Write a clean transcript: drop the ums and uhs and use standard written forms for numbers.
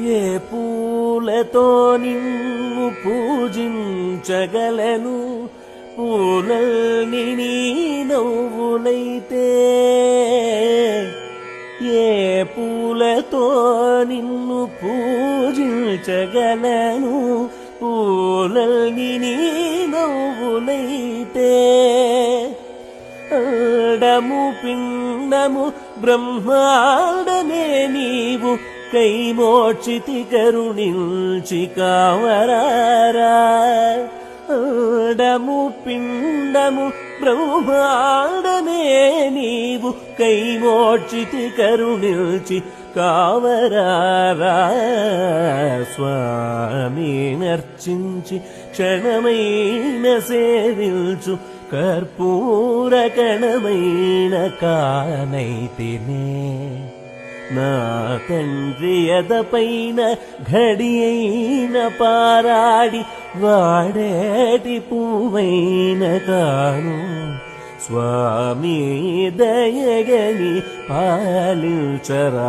ఏ పూలతో నిన్ను పూజించగలను పూలల్ని నీ నవ్వులైతే ఏ పూలతో నిన్ను పూజించగలను పూలల్ని నీ నవ్వులైతే అండము పిండము బ్రహ్మాండమే నీవు కైమోక్షితి కరుణించి కావరారా అండము పిండము బ్రహ్మాండమే నీవు కైమోక్షితి కరుణించి కావరారా స్వామి నర్చించి క్షణమైన సేవించు కర్పూర కణమైన కానైతినే నా తండ్రి ఎదపైన ఘడియైన పారాడి వాడేటి పువ్వైన కాను స్వామి దయగని పాలించరారా